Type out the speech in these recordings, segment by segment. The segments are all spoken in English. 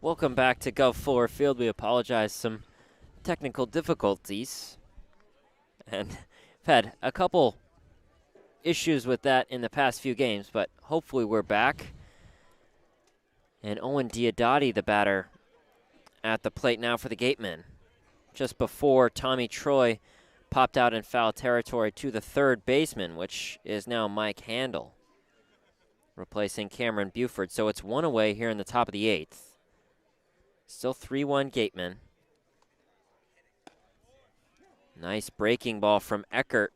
Welcome back to Gov Fuller Field. We apologize, some technical difficulties. And we've had a couple issues with that in the past few games, but hopefully we're back. And Owen Diodati, the batter, at the plate now for the Gatemen. Just before Tommy Troy popped out in foul territory to the third baseman, which is now Mike Handel, replacing Cameron Buford. So it's one away here in the top of the eighth. Still 3-1 Gatemen. Nice breaking ball from Eckert.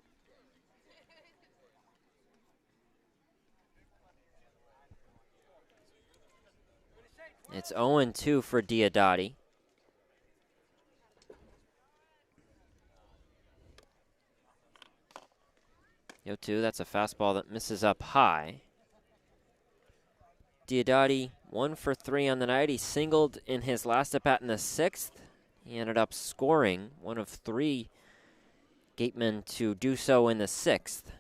It's 0-2 for Diodati. 0-2, that's a fastball that misses up high. Diodati 1 for 3 on the night. He singled in his last at-bat in the sixth. He ended up scoring, one of 3 Gatemen to do so in the sixth.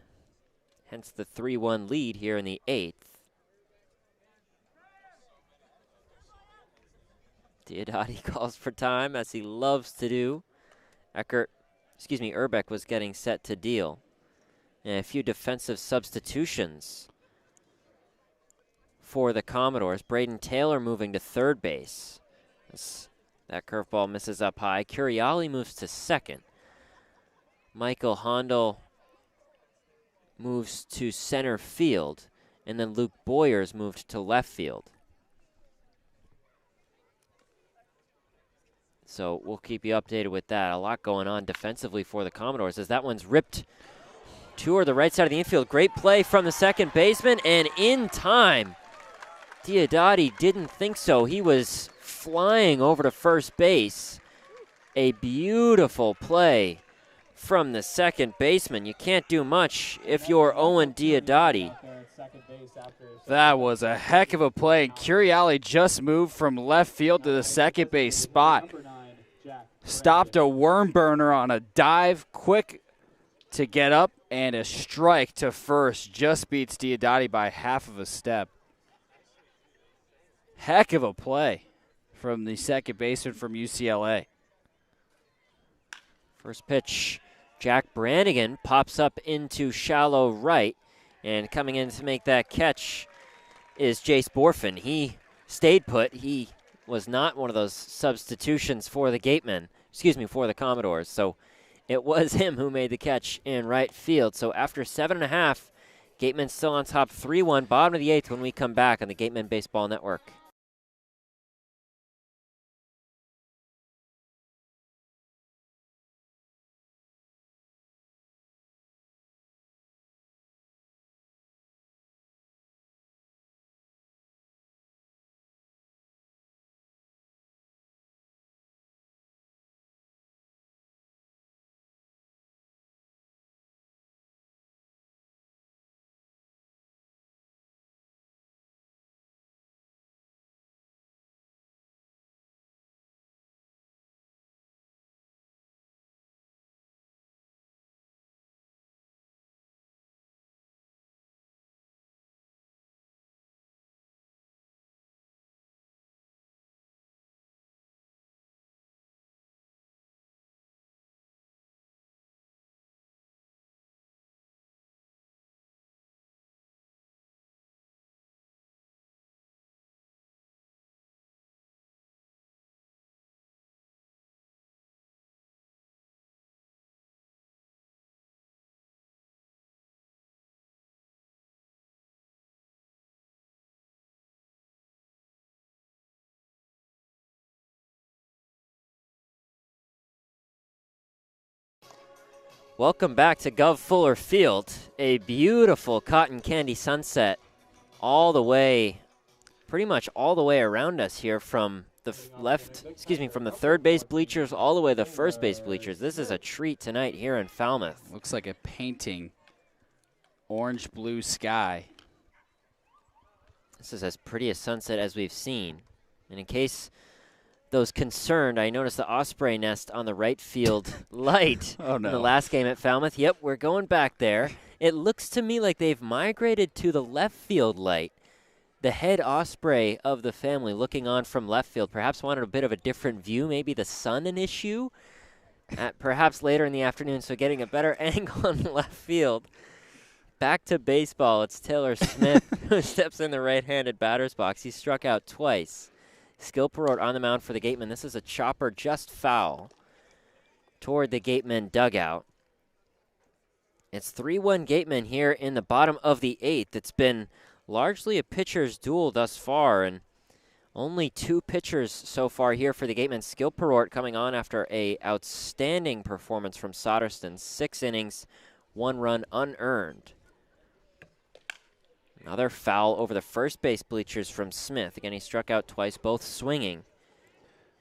Hence the 3-1 lead here in the eighth. Diodati calls for time, as he loves to do. Urbeck was getting set to deal. And a few defensive substitutions for the Commodores. Braden Taylor moving to third base. That curveball misses up high. Curiali moves to second. Michael Handel moves to center field. And then Luke Boyers moved to left field. So we'll keep you updated with that. A lot going on defensively for the Commodores as that one's ripped toward the right side of the infield. Great play from the second baseman, and in time. Diodati didn't think so. He was flying over to first base. A beautiful play from the second baseman. You can't do much if you're Owen Diodati. That was a heck of a play. Curiali just moved from left field to the second base spot. Stopped a worm burner on a dive, quick to get up, and a strike to first. Just beats Diodati by half of a step. Heck of a play from the second baseman from UCLA. First pitch, Jack Brannigan pops up into shallow right, and coming in to make that catch is Jace Borfin. He stayed put. He was not one of those substitutions for the for the Commodores. So it was him who made the catch in right field. So after 7.5, Gatemen still on top 3-1, bottom of the eighth when we come back on the Gatemen Baseball Network. Welcome back to Gov Fuller Field. A beautiful cotton candy sunset pretty much all the way around us here from the from the third base bleachers all the way to the first base bleachers. This is a treat tonight here in Falmouth. Looks like a painting. Orange blue sky. This is as pretty a sunset as we've seen. And in case those concerned, I noticed the osprey nest on the right field light in the last game at Falmouth. Yep, we're going back there. It looks to me like they've migrated to the left field light. the head osprey of the family looking on from left field. Perhaps wanted a bit of a different view, maybe the sun an issue, perhaps later in the afternoon, so getting a better angle on left field. Back to baseball, it's Taylor Smith who steps in the right-handed batter's box. He struck out twice. Skilperort on the mound for the Gatemen. This is a chopper just foul toward the Gatemen dugout. It's 3-1 Gatemen here in the bottom of the 8th. It's been largely a pitcher's duel thus far, and only 2 pitchers so far here for the Gatemen. Skilperort coming on after a outstanding performance from Soderston. 6 innings, 1 run unearned. Another foul over the first base bleachers from Smith. Again, he struck out twice, both swinging.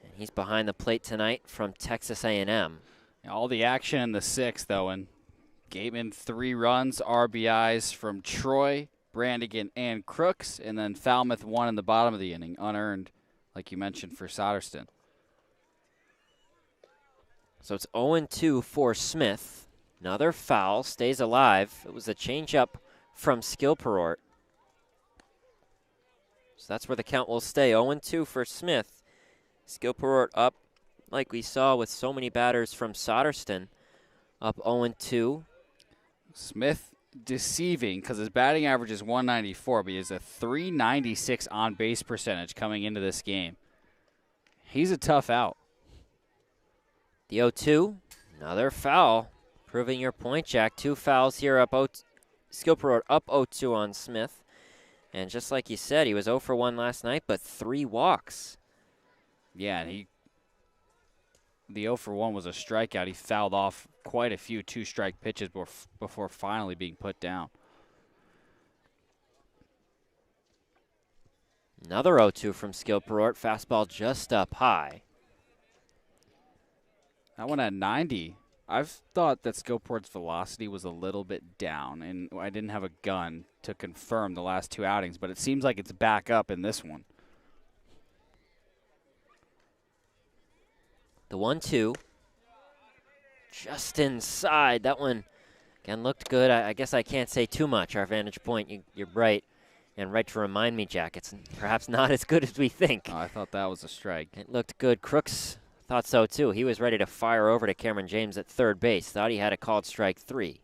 And he's behind the plate tonight from Texas A&M. All the action in the 6th, though, and Gatemen 3 runs, RBIs from Troy, Brandigan, and Crooks, and then Falmouth 1 in the bottom of the inning, unearned, like you mentioned, for Soderston. So it's 0-2 for Smith. Another foul, stays alive. It was a changeup from Skilperort. So that's where the count will stay. 0-2 for Smith. Skilperort up, like we saw with so many batters from Soderston, up 0-2. Smith deceiving because his batting average is 194, but he has a 396 on-base percentage coming into this game. He's a tough out. The 0-2, another foul. Proving your point, Jack. 2 fouls here up. Skilperort up 0-2 on Smith. And just like you said, he was 0 for 1 last night, but 3 walks. Yeah, and the 0 for 1 was a strikeout. He fouled off quite a few 2-strike pitches before finally being put down. Another 0-2 from Skilperort. Fastball just up high. That one at 90. I've thought that Skilperort's velocity was a little bit down, and I didn't have a gun to confirm the last 2 outings, but it seems like it's back up in this one. The 1-2. Just inside. That one, again, looked good. I guess I can't say too much. Our vantage point, you're right. And right to remind me, Jack, it's perhaps not as good as we think. Oh, I thought that was a strike. It looked good. Crooks thought so, too. He was ready to fire over to Cameron James at third base. Thought he had a called strike 3.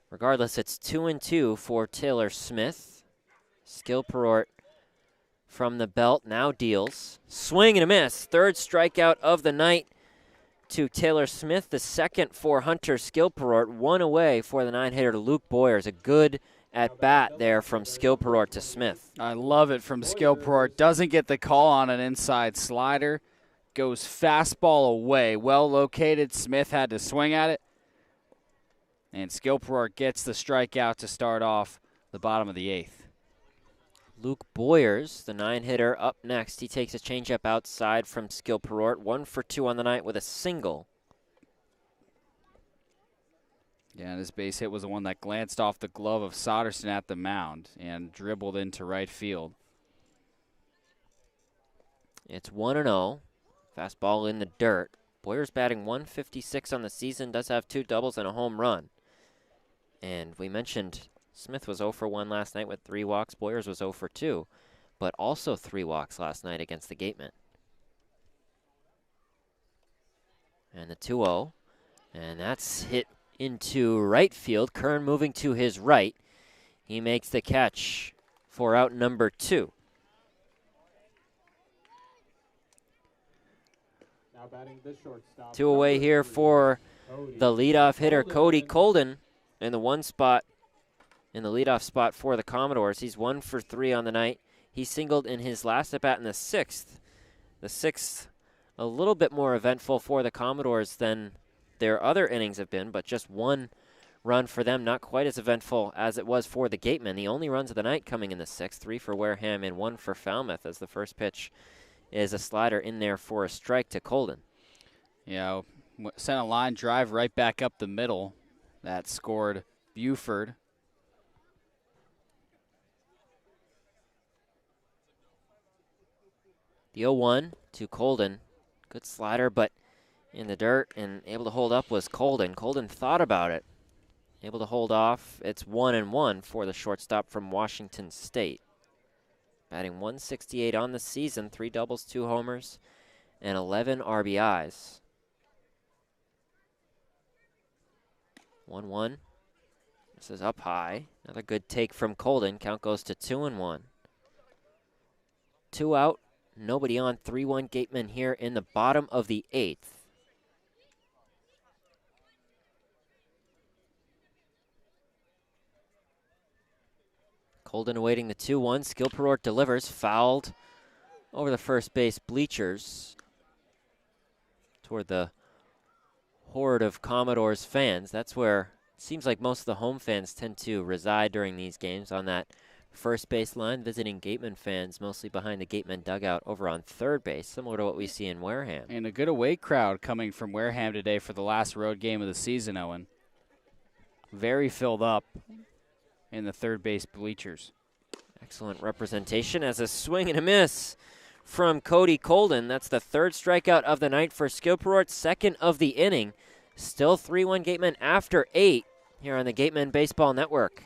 Regardless, it's 2-2 for Taylor Smith. Skilperort from the belt now deals. Swing and a miss. 3rd strikeout of the night to Taylor Smith. The 2nd for Hunter Skilperort. 1 away for the 9-hitter Luke Boyers. A good at-bat there from Skilperort to Smith. I love it from Skilperort. Doesn't get the call on an inside slider. Goes fastball away. Well located. Smith had to swing at it. And Skilperort gets the strikeout to start off the bottom of the 8th. Luke Boyers, the 9-hitter, up next. He takes a changeup outside from Skilperort. 1 for 2 on the night with a single. Yeah, and his base hit was the one that glanced off the glove of Soderston at the mound and dribbled into right field. It's 1-0. Fastball in the dirt. Boyers batting 156 on the season, does have 2 doubles and a home run. And we mentioned Smith was 0 for 1 last night with 3 walks. Boyers was 0 for 2, but also 3 walks last night against the Gatemen. And the 2-0, and that's hit into right field. Kern moving to his right. He makes the catch for out number 2. Now batting the shortstop. 2 away here for the leadoff hitter, Cody Colden, in the 1 spot, in the leadoff spot for the Commodores. He's 1 for 3 on the night. He singled in his last at-bat in the 6th. The 6th, a little bit more eventful for the Commodores than their other innings have been, but just 1 run for them, not quite as eventful as it was for the Gatemen. The only runs of the night coming in the 6th, 3 for Wareham and 1 for Falmouth, as the first pitch is a slider in there for a strike to Colden. Yeah, sent a line drive right back up the middle. That scored Buford. The 0-1 to Colden. Good slider, but in the dirt and able to hold up was Colden. Colden thought about it. Able to hold off. It's 1-1 for the shortstop from Washington State. batting 168 on the season, 3 doubles, 2 homers, and 11 RBIs. 1-1. This is up high. Another good take from Colden. Count goes to 2-1. 2 out, nobody on. 3-1 Gatemen here in the bottom of the 8th. Colden awaiting the 2-1. Skilperort delivers, fouled over the first base bleachers toward the horde of Commodores fans. That's where it seems like most of the home fans tend to reside during these games, on that first base line. Visiting Gatemen fans mostly behind the Gatemen dugout over on third base, similar to what we see in Wareham. And a good away crowd coming from Wareham today for the last road game of the season, Owen. Very filled up in the third base bleachers. Excellent representation as a swing and a miss from Cody Colden. That's the 3rd strikeout of the night for Skilperort, 2nd of the inning. Still 3-1 Gatemen after 8 here on the Gatemen Baseball Network.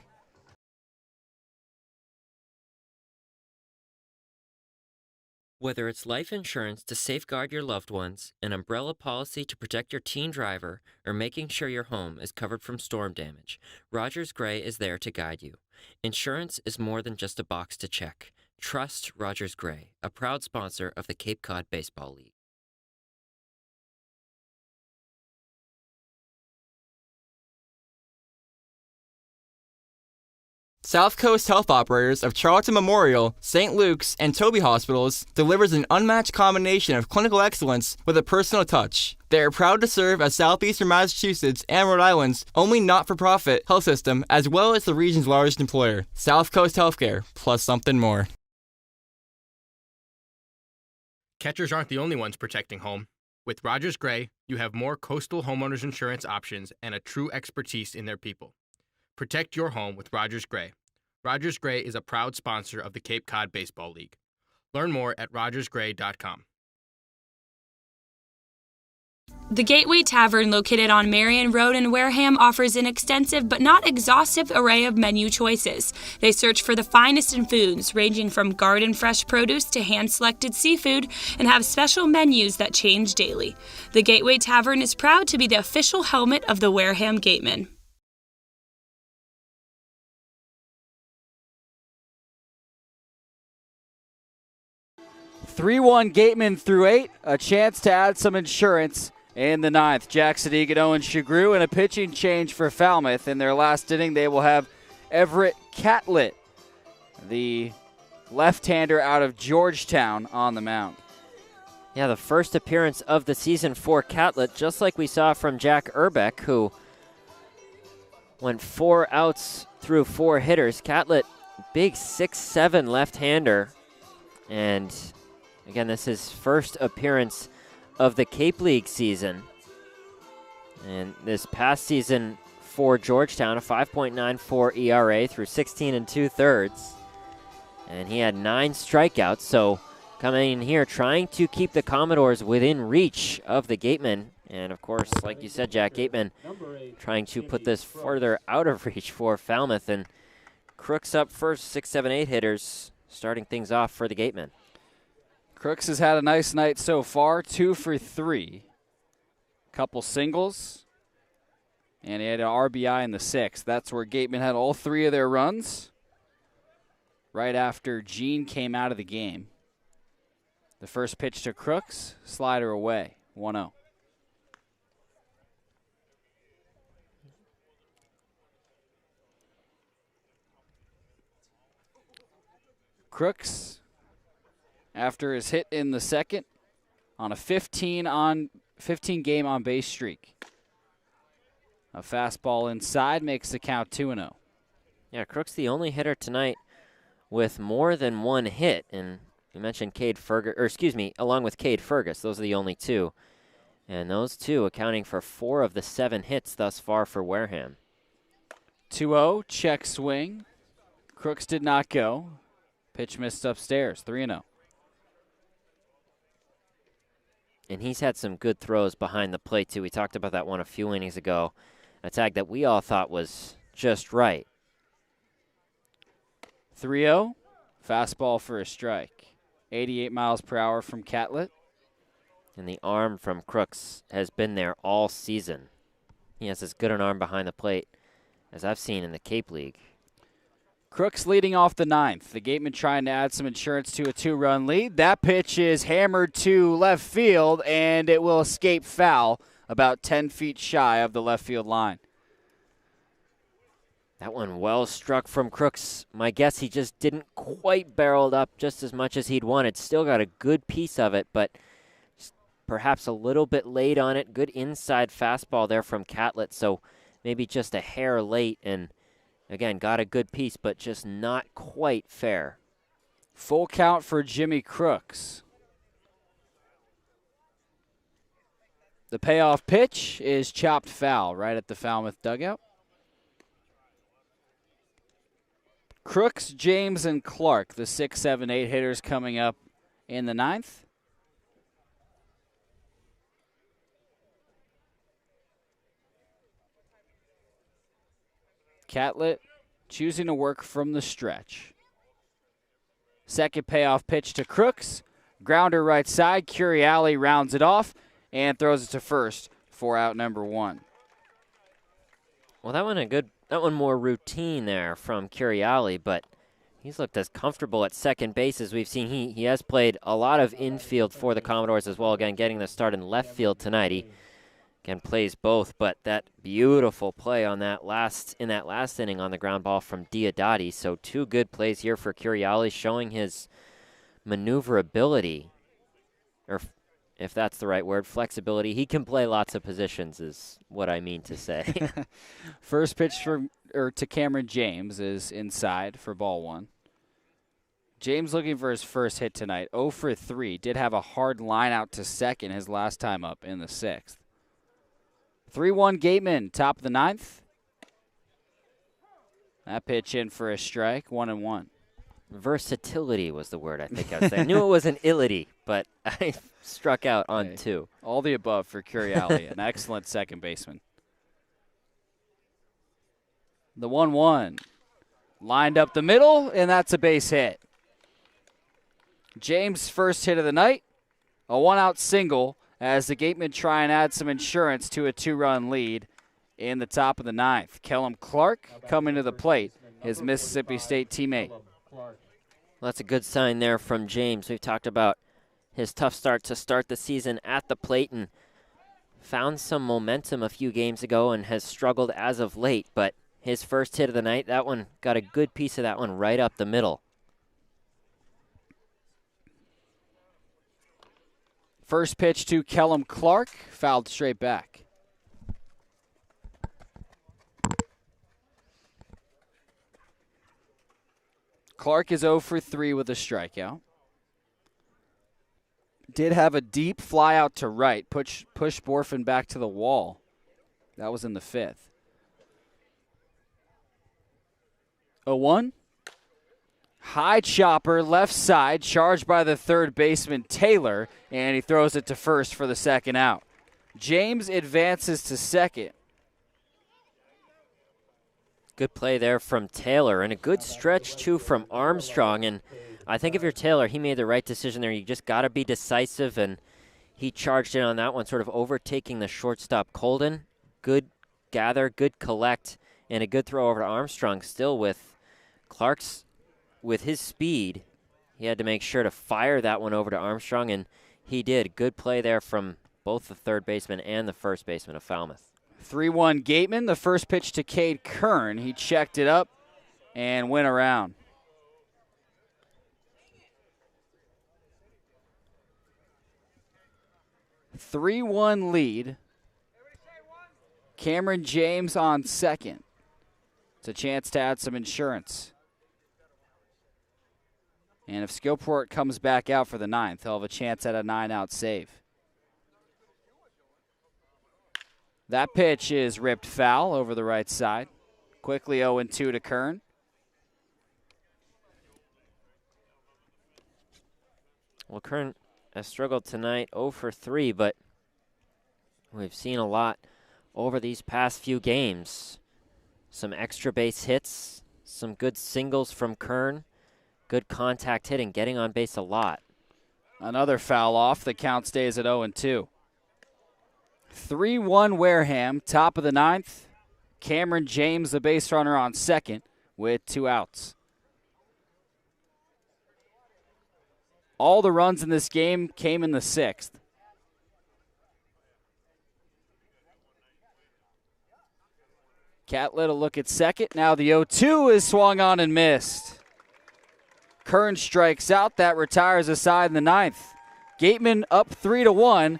Whether it's life insurance to safeguard your loved ones, an umbrella policy to protect your teen driver, or making sure your home is covered from storm damage, Rogers Gray is there to guide you. Insurance is more than just a box to check. Trust Rogers Gray, a proud sponsor of the Cape Cod Baseball League. South Coast Health Operators of Charlton Memorial, St. Luke's, and Toby Hospitals delivers an unmatched combination of clinical excellence with a personal touch. They are proud to serve as Southeastern Massachusetts and Rhode Island's only not-for-profit health system, as well as the region's largest employer. South Coast Healthcare, plus something more. Catchers aren't the only ones protecting home. With Rogers Gray, you have more coastal homeowners insurance options and a true expertise in their people. Protect your home with Rogers Gray. Rogers Gray is a proud sponsor of the Cape Cod Baseball League. Learn more at rogersgray.com. The Gateway Tavern, located on Marion Road in Wareham, offers an extensive but not exhaustive array of menu choices. They search for the finest in foods, ranging from garden fresh produce to hand-selected seafood, and have special menus that change daily. The Gateway Tavern is proud to be the official helmet of the Wareham Gatemen. (3-1) Gatemen through 8, a chance to add some insurance in the 9th. Jack Sadighian, Owen Sughrue, and a pitching change for Falmouth. In their last inning, they will have Everett Catlett, the left-hander out of Georgetown, on the mound. Yeah, the first appearance of the season for Catlett, just like we saw from Jack Urbeck, who went 4 outs through 4 hitters. Catlett, big 6'7" left-hander, and again, this is first appearance of the Cape League season. And this past season for Georgetown, a 5.94 ERA through 16 2/3. And he had 9 strikeouts, so coming in here trying to keep the Commodores within reach of the Gatemen. And of course, like you said, Jack, Gatemen trying to put this further out of reach for Falmouth. And Crooks up first, 6, 7, 8 hitters, starting things off for the Gatemen. Crooks has had a nice night so far, 2 for 3. Couple singles, and he had an RBI in the 6th. That's where Gatemen had all 3 of their runs right after Gene came out of the game. The first pitch to Crooks, slider away, 1-0. Crooks, after his hit in the 2nd, on a 15-game on-base streak. A fastball inside makes the count 2-0. Yeah, Crooks the only hitter tonight with more than 1 hit, and you mentioned Cade Fergus, or excuse me, along with Cade Fergus, those are the only 2. And those 2 accounting for 4 of the 7 hits thus far for Wareham. 2-0, check swing. Crooks did not go. Pitch missed upstairs, 3-0. And he's had some good throws behind the plate, too. We talked about that one a few innings ago. A tag that we all thought was just right. 3-0, Fastball for a strike. 88 miles per hour from Catlett. And the arm from Crooks has been there all season. He has as good an arm behind the plate as I've seen in the Cape League. Crooks leading off the ninth. The Gatemen trying to add some insurance to a 2-run lead. That pitch is hammered to left field, and it will escape foul about 10 feet shy of the left field line. That one well struck from Crooks. My guess he just didn't quite barrel it up just as much as he'd wanted. Still got a good piece of it, but perhaps a little bit late on it. Good inside fastball there from Catlett, so maybe just a hair late, and again, got a good piece, but just not quite fair. Full count for Jimmy Crooks. The payoff pitch is chopped foul right at the Falmouth dugout. Crooks, James, and Clark, the 6, 7, 8 hitters coming up in the ninth. Catlett choosing to work from the stretch. Second payoff pitch to Crooks. Grounder right side. Curiali rounds it off and throws it to first for out number 1. Well, that one more routine there from Curiali, but he's looked as comfortable at second base as we've seen. He has played a lot of infield for the Commodores as well, again, getting the start in left field tonight. He again plays both, but that beautiful play on that last inning on the ground ball from Diodati. So 2 good plays here for Curiali, showing his maneuverability, or if that's the right word, flexibility. He can play lots of positions is what I mean to say. First pitch to Cameron James is inside for ball 1. James looking for his first hit tonight. 0 for 3. Did have a hard line out to second his last time up in the 6th. 3-1 Gatemen, top of the 9th. That pitch in for a strike, 1-1. Versatility was the word I think I was saying. I knew it was an illity, but I struck out on 2. All the above for Curiali, an excellent second baseman. The 1-1. Lined up the middle, and that's a base hit. James' first hit of the night, a 1-out single, as the Gatemen try and add some insurance to a 2-run lead in the top of the 9th. Kellum Clark coming to the plate, his Mississippi State teammate. Well, that's a good sign there from James. We've talked about his tough start to start the season at the plate and found some momentum a few games ago and has struggled as of late, but his first hit of the night, that one got a good piece of that one right up the middle. First pitch to Kellum Clark, fouled straight back. Clark is 0 for 3 with a strikeout. Did have a deep fly out to right, push Borfin back to the wall. That was in the 5th. 0-1. High chopper, left side, charged by the third baseman, Taylor, and he throws it to first for the second out. James advances to second. Good play there from Taylor, and a good stretch, too, from Armstrong. And I think if you're Taylor, he made the right decision there. You just got to be decisive, and he charged in on that one, sort of overtaking the shortstop, Colden. Good gather, good collect, and a good throw over to Armstrong. Still with Clark's, with his speed, he had to make sure to fire that one over to Armstrong, and he did. Good play there from both the third baseman and the first baseman of Falmouth. 3-1 Gatemen. The first pitch to Cade Kern. He checked it up and went around. – 3-1 lead. Cameron James on second. It's a chance to add some insurance. And if Skillport comes back out for the 9th, he'll have a chance at a 9-out save. That pitch is ripped foul over the right side. Quickly 0-2 to Kern. Well, Kern has struggled tonight, 0 for 3, but we've seen a lot over these past few games. Some extra base hits, some good singles from Kern. good contact hitting, getting on base a lot. Another foul off. The count stays at 0-2. 3-1 Wareham, top of the ninth. Cameron James, the base runner, on second with 2 outs. All the runs in this game came in the sixth. Catlett a look at second. Now the 0-2 is swung on and missed. Kern strikes out. That retires a side in the ninth. Gatemen up 3-1.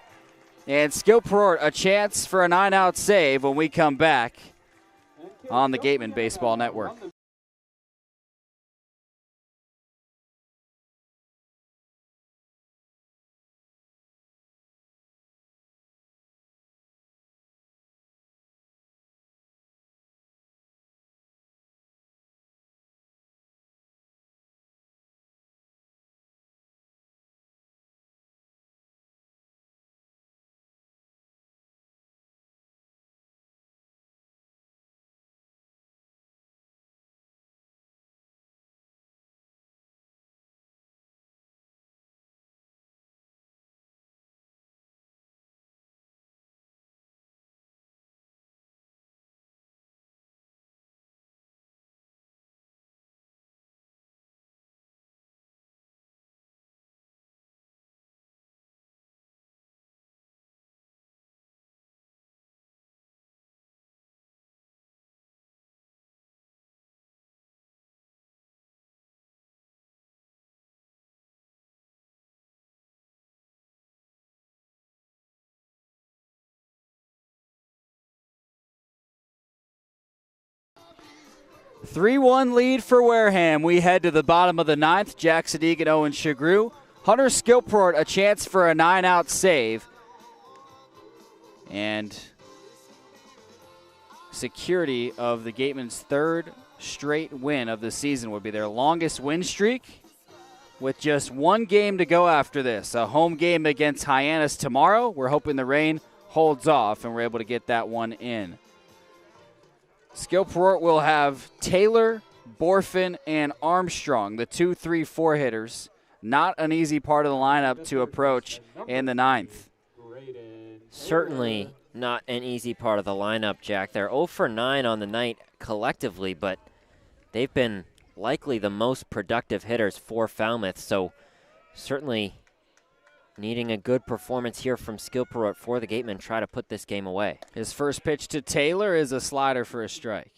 And Skillport a chance for a 9-out save when we come back on the Gatemen Baseball Network. A 3-1 lead for Wareham. We head to the bottom of the ninth. Jack Sadighian, Owen Sughrue. Hunter Skillport a chance for a 9-out save. And security of the Gatemen's third straight win of the season would be their longest win streak, with just one game to go after this. A home game against Hyannis tomorrow. We're hoping the rain holds off and we're able to get that one in. Skillport will have Taylor, Borfin, and Armstrong, the 2, 3, 4 hitters. Not an easy part of the lineup to approach in the ninth. Certainly not an easy part of the lineup, Jack. They're 0 for 9 on the night collectively, but they've been likely the most productive hitters for Falmouth, so certainly needing a good performance here from Skillport for the Gatemen, try to put this game away. His first pitch to Taylor is a slider for a strike.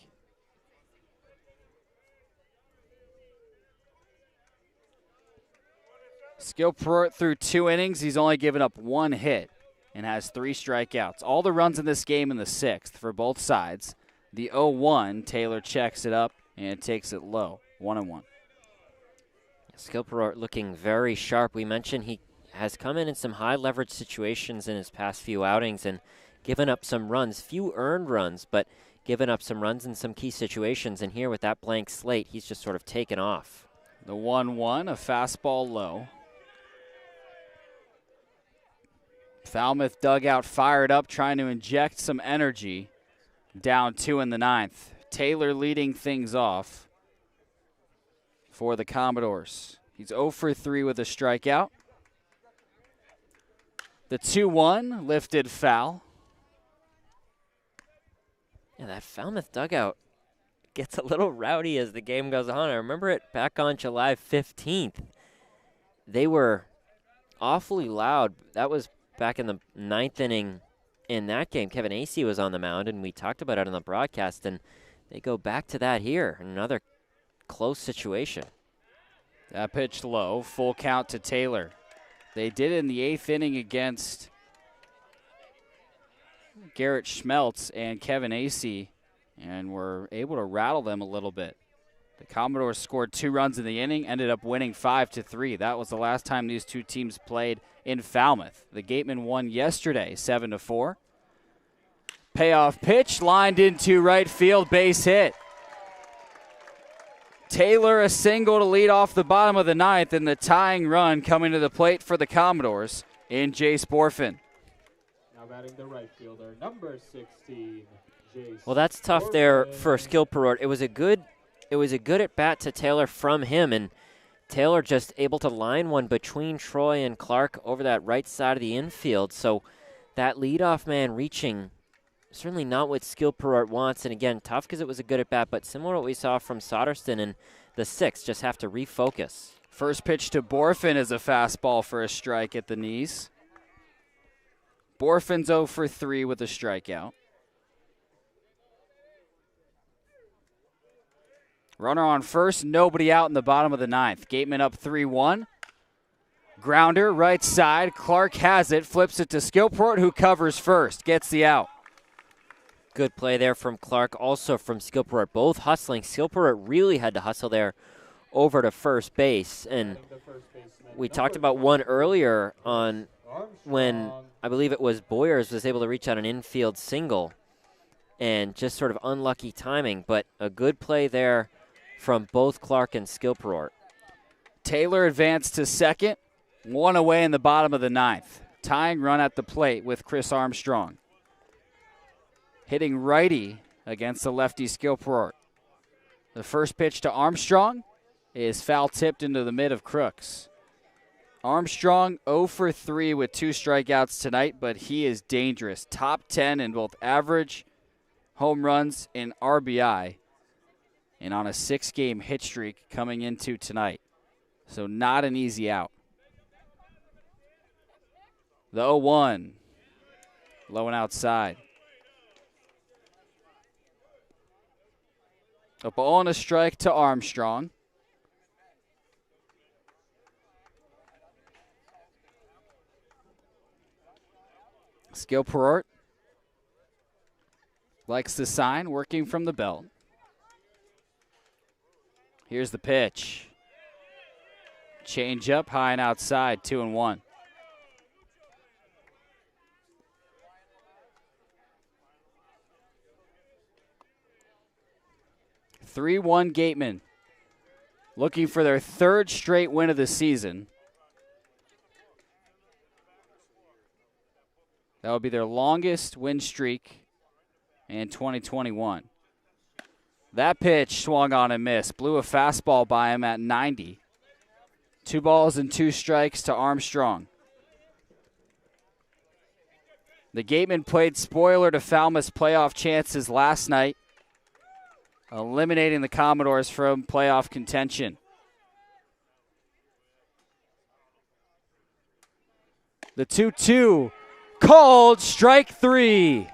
Skillport through 2 innings, he's only given up 1 hit and has 3 strikeouts. All the runs in this game in the sixth for both sides. The 0-1, Taylor checks it up and takes it low, 1-1. Skillport looking very sharp. We mentioned he has come in some high leverage situations in his past few outings and given up some runs, few earned runs, but given up some runs in some key situations. And here with that blank slate, he's just sort of taken off. The 1-1, a fastball low. Falmouth dugout fired up, trying to inject some energy. Down 2 in the ninth. Taylor leading things off for the Commodores. He's 0 for 3 with a strikeout. The 2-1 lifted foul. Yeah, that Falmouth dugout gets a little rowdy as the game goes on. I remember it back on July 15th. They were awfully loud. That was back in the 9th inning in that game. Kevin Acey was on the mound, and we talked about it on the broadcast, and they go back to that here. Another close situation. That pitch low, full count to Taylor. They did it in the 8th inning against Garrett Schmeltz and Kevin Acey, and were able to rattle them a little bit. The Commodores scored 2 runs in the inning, ended up winning 5-3. That was the last time these two teams played in Falmouth. The Gatemen won yesterday, 7-4. Payoff pitch, lined into right field, base hit. Taylor a single to lead off the bottom of the ninth, and the tying run coming to the plate for the Commodores in Jace Borfin. Now batting the right fielder, number 16, Jace. Well, that's tough there for Skillport. It was a good at bat to Taylor from him, and Taylor just able to line one between Troy and Clark over that right side of the infield. So that leadoff man reaching, certainly not what Skill Perort wants. And again, tough because it was a good at bat, but similar to what we saw from Soderstone in the sixth, just have to refocus. First pitch to Borfin is a fastball for a strike at the knees. Borfin's 0 for 3 with a strikeout. Runner on first, nobody out in the bottom of the ninth. Gatemen up 3-1. Grounder, right side. Clark has it, flips it to Skillport, who covers first, gets the out. Good play there from Clark, also from Skillport. Both hustling. Skillport really had to hustle there over to first base. And we talked about one earlier on when I believe it was Boyers was able to reach out an infield single. And just sort of unlucky timing, but a good play there from both Clark and Skillport. Taylor advanced to second, one away in the bottom of the ninth. Tying run at the plate with Chris Armstrong. Hitting righty against the lefty Skillport. The first pitch to Armstrong is foul tipped into the mid of Crooks. Armstrong 0 for 3 with 2 strikeouts tonight, but he is dangerous. Top 10 in both average, home runs, and RBI. And on a 6-game hit streak coming into tonight. So not an easy out. The 0-1. Low and outside. A ball and a strike to Armstrong. Skill Perort likes the sign, working from the belt. Here's the pitch. Change up, high and outside, 2-1. (3-1) Gatemen, looking for their 3rd straight win of the season. That would be their longest win streak in 2021. That pitch swung on and missed. Blew a fastball by him at 90. 2 balls and 2 strikes to Armstrong. The Gatemen played spoiler to Falmouth's playoff chances last night, eliminating the Commodores from playoff contention. The 2-2 called strike 3.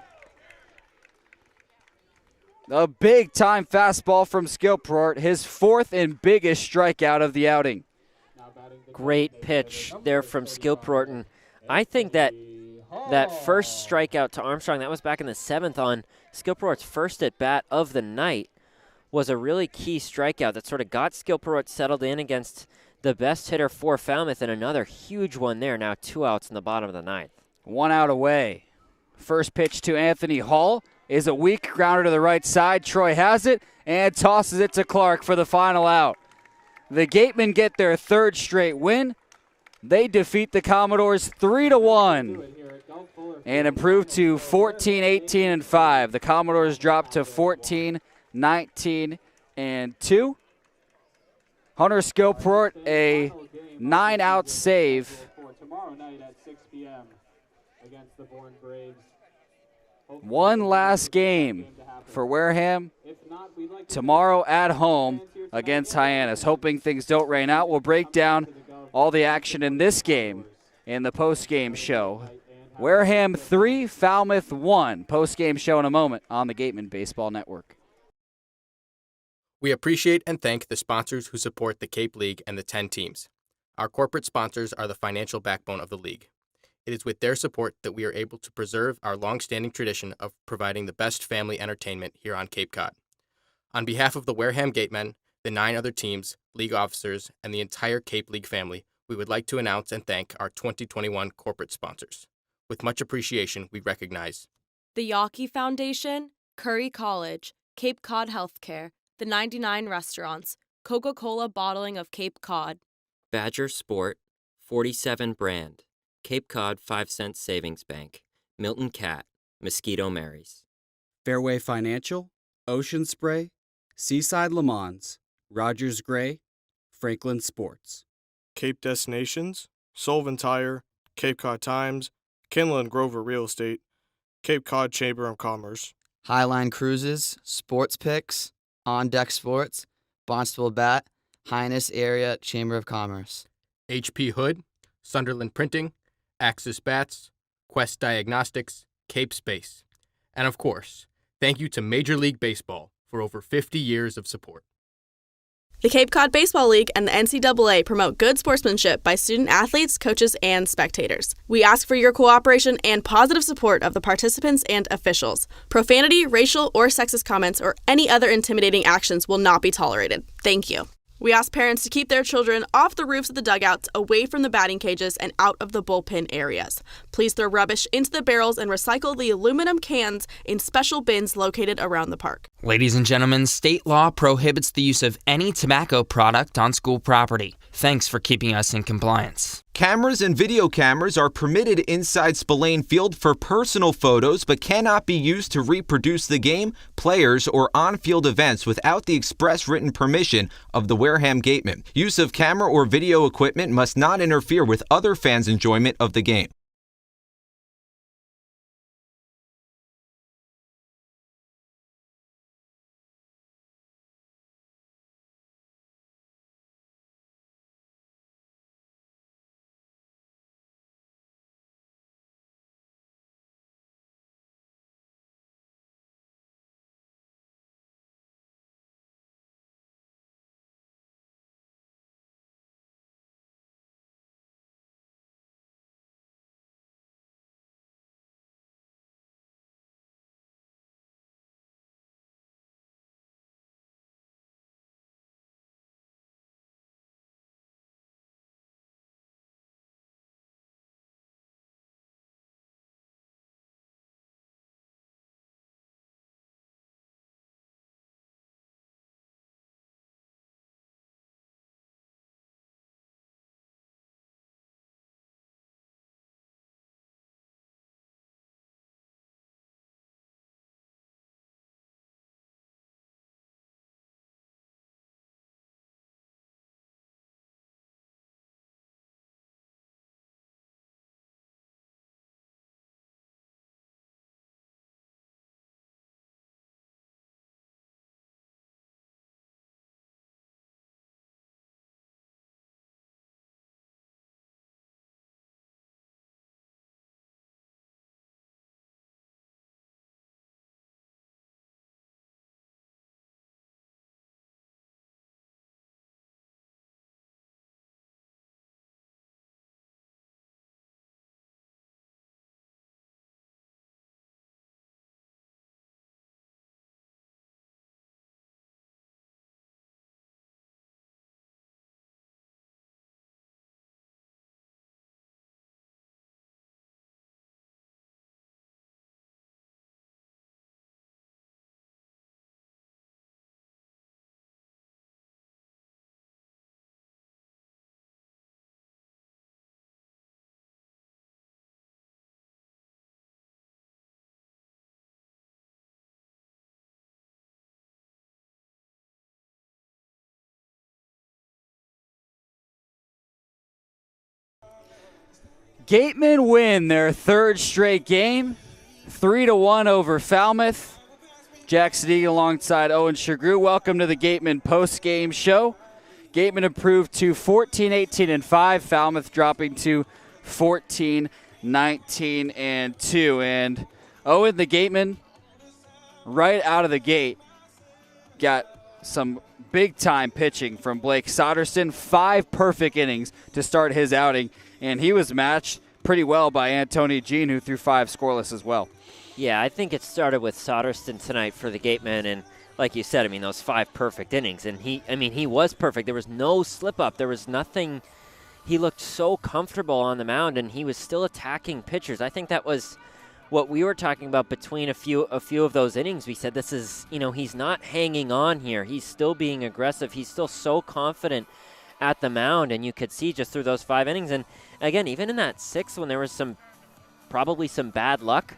A big-time fastball from Skillport, his 4th and biggest strikeout of the outing. Great pitch there from Skillport, and I think that first strikeout to Armstrong, that was back in the 7th on Skillport's first at-bat of the night, was a really key strikeout that sort of got Skillport settled in against the best hitter for Falmouth, and another huge one there, now 2 outs in the bottom of the ninth. 1 out away. First pitch to Anthony Hall is a weak grounder to the right side. Troy has it and tosses it to Clark for the final out. The Gatemen get their 3rd straight win. They defeat the Commodores 3-1 and improve to 14, 18, and 5. The Commodores drop to 14, 19, and 2. Hunter Skillport, a 9-out save. Tomorrow night at 6 p.m. against the Bourne Braves. One last game for Wareham tomorrow at home against Hyannis. Hoping things don't rain out, we'll break down all the action in this game in the post-game show. Wareham 3, Falmouth 1. Post-game show in a moment on the Gatemen Baseball Network. We appreciate and thank the sponsors who support the Cape League and the 10 teams. Our corporate sponsors are the financial backbone of the league. It is with their support that we are able to preserve our long-standing tradition of providing the best family entertainment here on Cape Cod. On behalf of the Wareham Gatemen, the 9 other teams, league officers, and the entire Cape League family, we would like to announce and thank our 2021 corporate sponsors. With much appreciation, we recognize the Yawkey Foundation, Curry College, Cape Cod Healthcare, the 99 Restaurants, Coca-Cola Bottling of Cape Cod, Badger Sport, 47 Brand, Cape Cod 5-cent Savings Bank, Milton Cat, Mosquito Marys. Fairway Financial, Ocean Spray, Seaside Le Mans, Rogers Gray, Franklin Sports. Cape Destinations, Sullivan Tire, Cape Cod Times, Kinlan Grover Real Estate, Cape Cod Chamber of Commerce. Highline Cruises, Sports Picks, On Deck Sports, Barnstable Bat, Highness Area Chamber of Commerce. HP Hood, Sunderland Printing, Axis Bats, Quest Diagnostics, Cape Space. And of course, thank you to Major League Baseball for over 50 years of support. The Cape Cod Baseball League and the NCAA promote good sportsmanship by student athletes, coaches, and spectators. We ask for your cooperation and positive support of the participants and officials. Profanity, racial, or sexist comments or any other intimidating actions will not be tolerated. Thank you. We ask parents to keep their children off the roofs of the dugouts, away from the batting cages, and out of the bullpen areas. Please throw rubbish into the barrels and recycle the aluminum cans in special bins located around the park. Ladies and gentlemen, state law prohibits the use of any tobacco product on school property. Thanks for keeping us in compliance. Cameras and video cameras are permitted inside Spillane Field for personal photos, but cannot be used to reproduce the game, players, or on-field events without the express written permission of the Wareham Gatemen. Use of camera or video equipment must not interfere with other fans' enjoyment of the game. Gatemen win their third straight game, 3-1 over Falmouth. Jack Sadighian alongside Owen Sughrue. Welcome to the Gatemen post-game show. Gatemen improved to 14-18-5. Falmouth dropping to 14-19-2. And Owen, the Gatemen, right out of the gate, got some big-time pitching from Blake Soderson. 5 perfect innings to start his outing. And he was matched pretty well by Antoni Jean, who threw 5 scoreless as well. Yeah, I think it started with Soderson tonight for the Gatemen, and like you said, I mean, those 5 perfect innings. And he was perfect. There was no slip-up. There was nothing. He looked so comfortable on the mound, and he was still attacking pitchers. I think that was what we were talking about between a few of those innings. We said this is, he's not hanging on here. He's still being aggressive. He's still so confident at the mound, and you could see just through those 5 innings. And again, even in that 6th when there was probably some bad luck,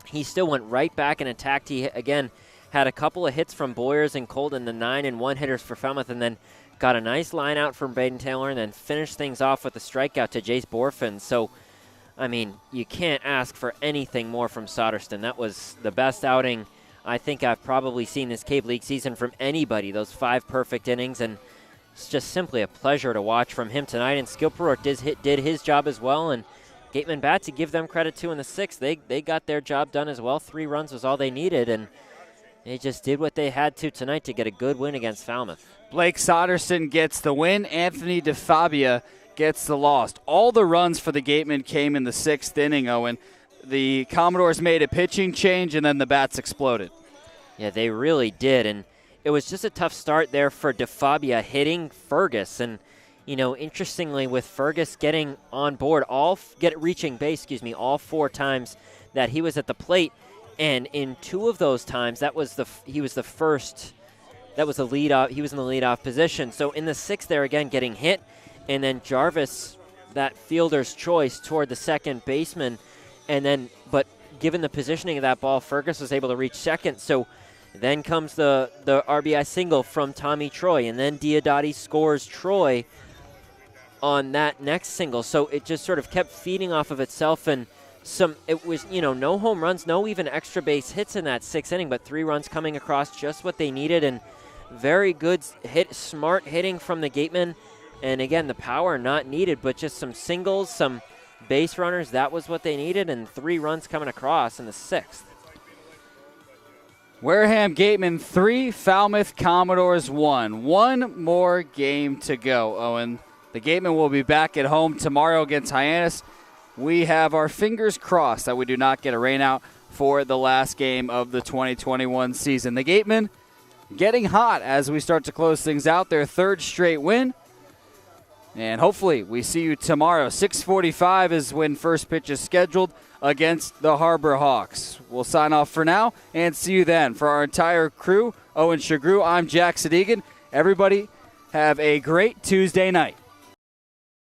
he still went right back and attacked. He, again, had a couple of hits from Boyers and Colton, the 9 and 1 hitters for Falmouth, and then got a nice line out from Baden Taylor and then finished things off with a strikeout to Jace Borfin. So, I mean, you can't ask for anything more from Soderstrom. That was the best outing I think I've probably seen this Cape League season from anybody, those 5 perfect innings, and it's just simply a pleasure to watch from him tonight. And Skilperort did his job as well, and Gateman Bat, to give them credit too in the 6th, they got their job done as well. 3 runs was all they needed, and they just did what they had to tonight to get a good win against Falmouth. Blake Soderstrom gets the win. Anthony DeFabia gets the loss. All the runs for the Gatemen came in the 6th inning, Owen. The Commodores made a pitching change, and then the bats exploded. Yeah, they really did, and it was just a tough start there for DeFabia hitting Fergus. And, you know, interestingly, with Fergus getting on board, reaching base, all 4 times that he was at the plate, and in 2 of those times, he was the first. That was the leadoff. He was in the leadoff position. So in the 6th, there again, getting hit, and then Jarvis, that fielder's choice toward the second baseman, and then, but given the positioning of that ball, Fergus was able to reach second. So then comes the RBI single from Tommy Troy, and then Diodati scores Troy on that next single. So it just sort of kept feeding off of itself, and it was, no home runs, no even extra base hits in that 6th inning, but 3 runs coming across, just what they needed, and very good smart hitting from the Gatemen. And again, the power not needed, but just some singles, some base runners, that was what they needed, and 3 runs coming across in the 6th. Wareham Gatemen 3, Falmouth Commodores 1. One more game to go, Owen. The Gatemen will be back at home tomorrow against Hyannis. We have our fingers crossed that we do not get a rainout for the last game of the 2021 season. The Gatemen getting hot as we start to close things out, their 3rd straight win. And hopefully we see you tomorrow. 6:45 is when first pitch is scheduled against the Harbor Hawks. We'll sign off for now and see you then. For our entire crew, Owen Sughrue, I'm Jack Sadighian. Everybody have a great Tuesday night.